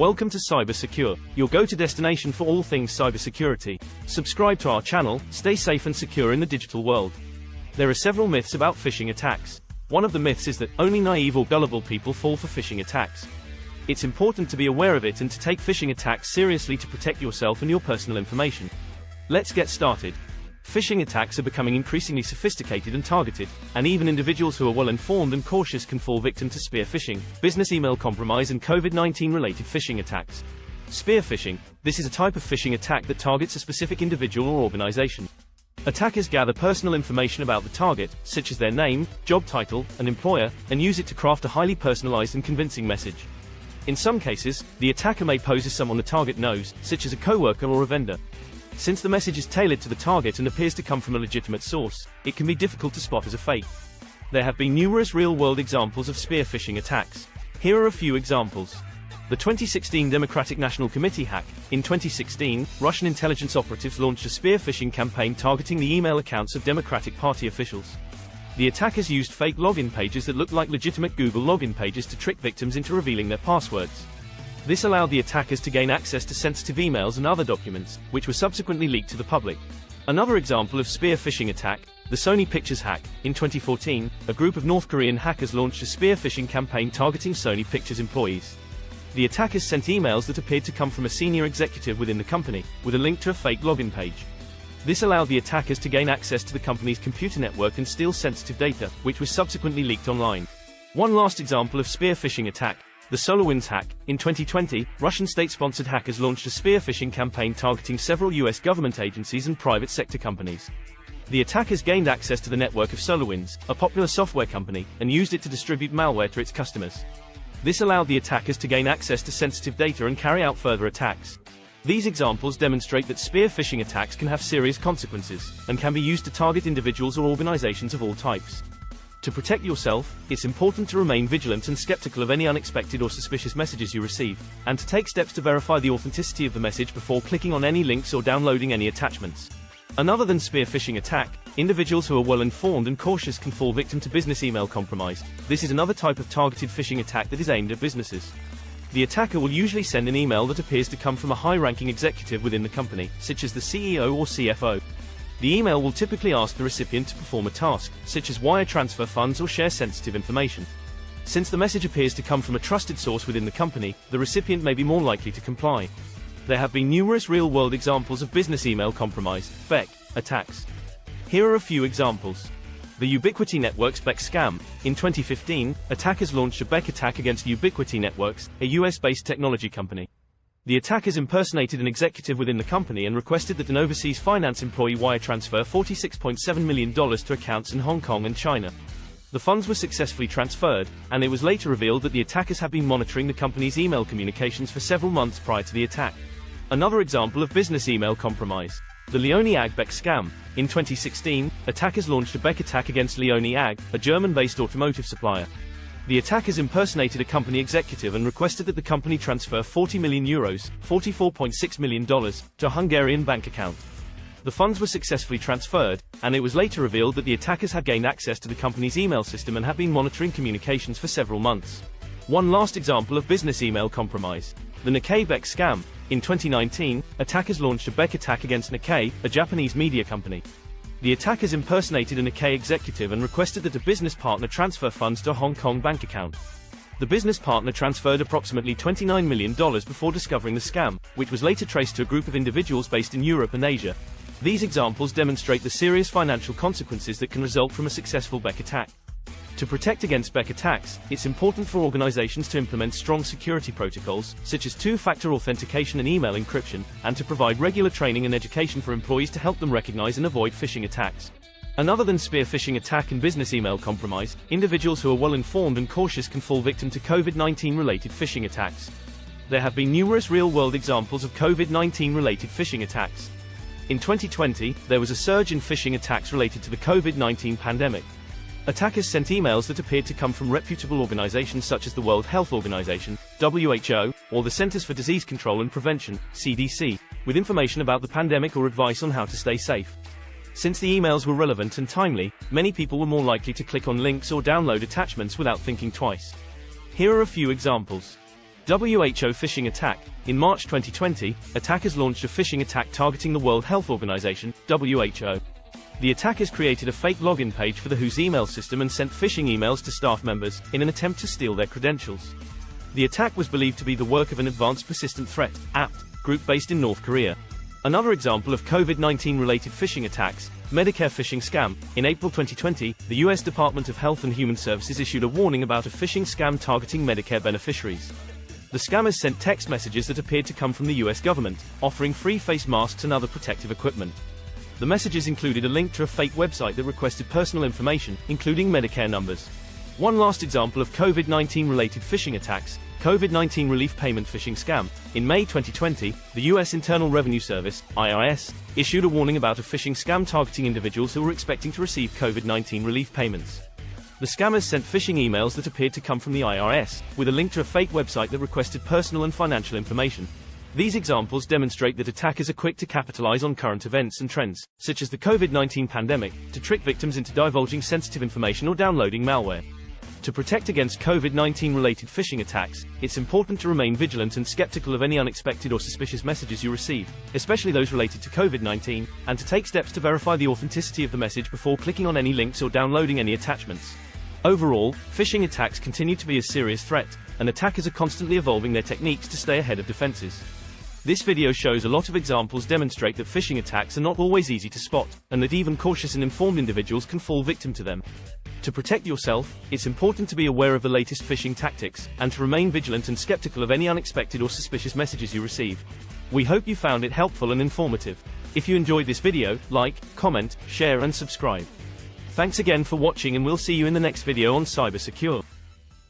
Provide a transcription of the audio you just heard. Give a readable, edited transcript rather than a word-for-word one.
Welcome to Cybersecure, your go-to destination for all things cybersecurity. Subscribe to our channel, stay safe and secure in the digital world. There are several myths about phishing attacks. One of the myths is that only naive or gullible people fall for phishing attacks. It's important to be aware of it and to take phishing attacks seriously to protect yourself and your personal information. Let's get started. Phishing attacks are becoming increasingly sophisticated and targeted, and even individuals who are well-informed and cautious can fall victim to spear-phishing, business email compromise and COVID-19 related phishing attacks. Spear-phishing. This is a type of phishing attack that targets a specific individual or organization. Attackers gather personal information about the target, such as their name, job title, and employer, and use it to craft a highly personalized and convincing message. In some cases, the attacker may pose as someone the target knows, such as a coworker or a vendor. Since the message is tailored to the target and appears to come from a legitimate source, it can be difficult to spot as a fake. There have been numerous real-world examples of spear-phishing attacks. Here are a few examples. The 2016 Democratic National Committee hack. In 2016, Russian intelligence operatives launched a spear-phishing campaign targeting the email accounts of Democratic Party officials. The attackers used fake login pages that looked like legitimate Google login pages to trick victims into revealing their passwords. This allowed the attackers to gain access to sensitive emails and other documents, which were subsequently leaked to the public. Another example of spear-phishing attack, the Sony Pictures hack. In 2014, a group of North Korean hackers launched a spear-phishing campaign targeting Sony Pictures employees. The attackers sent emails that appeared to come from a senior executive within the company, with a link to a fake login page. This allowed the attackers to gain access to the company's computer network and steal sensitive data, which was subsequently leaked online. One last example of spear-phishing attack, the SolarWinds hack. In 2020, Russian state-sponsored hackers launched a spear-phishing campaign targeting several US government agencies and private sector companies. The attackers gained access to the network of SolarWinds, a popular software company, and used it to distribute malware to its customers. This allowed the attackers to gain access to sensitive data and carry out further attacks. These examples demonstrate that spear-phishing attacks can have serious consequences, and can be used to target individuals or organizations of all types. To protect yourself, it's important to remain vigilant and skeptical of any unexpected or suspicious messages you receive, and to take steps to verify the authenticity of the message before clicking on any links or downloading any attachments. Another than spear-phishing attack, individuals who are well-informed and cautious can fall victim to business email compromise. This is another type of targeted phishing attack that is aimed at businesses. The attacker will usually send an email that appears to come from a high-ranking executive within the company, such as the CEO or CFO. The email will typically ask the recipient to perform a task, such as wire transfer funds or share sensitive information. Since the message appears to come from a trusted source within the company, the recipient may be more likely to comply. There have been numerous real-world examples of business email compromise, BEC, attacks. Here are a few examples. The Ubiquity Networks BEC scam. In 2015, attackers launched a BEC attack against Ubiquity Networks, a US-based technology company. The attackers impersonated an executive within the company and requested that an overseas finance employee wire transfer $46.7 million to accounts in Hong Kong and China. The funds were successfully transferred, and it was later revealed that the attackers had been monitoring the company's email communications for several months prior to the attack. Another example of business email compromise. The Leone AG BEC scam. In 2016, attackers launched a BEC attack against Leone AG, a German-based automotive supplier. The attackers impersonated a company executive and requested that the company transfer €40 million, $44.6 million, to a Hungarian bank account. The funds were successfully transferred, and it was later revealed that the attackers had gained access to the company's email system and had been monitoring communications for several months. One last example of business email compromise. The Nikkei BEC scam. In 2019, attackers launched a BEC attack against Nikkei, a Japanese media company. The attackers impersonated a Nikkei executive and requested that a business partner transfer funds to a Hong Kong bank account. The business partner transferred approximately $29 million before discovering the scam, which was later traced to a group of individuals based in Europe and Asia. These examples demonstrate the serious financial consequences that can result from a successful BEC attack. To protect against BEC attacks, it's important for organizations to implement strong security protocols, such as two-factor authentication and email encryption, and to provide regular training and education for employees to help them recognize and avoid phishing attacks. Another than spear-phishing attack and business email compromise, individuals who are well-informed and cautious can fall victim to COVID-19 related phishing attacks. There have been numerous real-world examples of COVID-19 related phishing attacks. In 2020, there was a surge in phishing attacks related to the COVID-19 pandemic. Attackers sent emails that appeared to come from reputable organizations such as the World Health Organization, WHO, or the Centers for Disease Control and Prevention, CDC, with information about the pandemic or advice on how to stay safe. Since the emails were relevant and timely, many people were more likely to click on links or download attachments without thinking twice. Here are a few examples. WHO phishing attack. In March 2020, attackers launched a phishing attack targeting the World Health Organization, WHO. The attackers created a fake login page for the WHO's email system and sent phishing emails to staff members, in an attempt to steal their credentials. The attack was believed to be the work of an advanced persistent threat, APT, group based in North Korea. Another example of COVID-19 related phishing attacks, Medicare phishing scam. In April 2020, the U.S. Department of Health and Human Services issued a warning about a phishing scam targeting Medicare beneficiaries. The scammers sent text messages that appeared to come from the U.S. government, offering free face masks and other protective equipment. The messages included a link to a fake website that requested personal information, including Medicare numbers. One last example of COVID-19 related phishing attacks, COVID-19 relief payment phishing scam. In May 2020, the U.S. Internal Revenue Service, IRS, issued a warning about a phishing scam targeting individuals who were expecting to receive COVID-19 relief payments. The scammers sent phishing emails that appeared to come from the IRS, with a link to a fake website that requested personal and financial information. These examples demonstrate that attackers are quick to capitalize on current events and trends, such as the COVID-19 pandemic, to trick victims into divulging sensitive information or downloading malware. To protect against COVID-19 related phishing attacks, it's important to remain vigilant and skeptical of any unexpected or suspicious messages you receive, especially those related to COVID-19, and to take steps to verify the authenticity of the message before clicking on any links or downloading any attachments. Overall, phishing attacks continue to be a serious threat, and attackers are constantly evolving their techniques to stay ahead of defenses. This video shows a lot of examples demonstrate that phishing attacks are not always easy to spot, and that even cautious and informed individuals can fall victim to them. To protect yourself, it's important to be aware of the latest phishing tactics, and to remain vigilant and skeptical of any unexpected or suspicious messages you receive. We hope you found it helpful and informative. If you enjoyed this video, like, comment, share and subscribe. Thanks again for watching, and we'll see you in the next video on Cybersecure.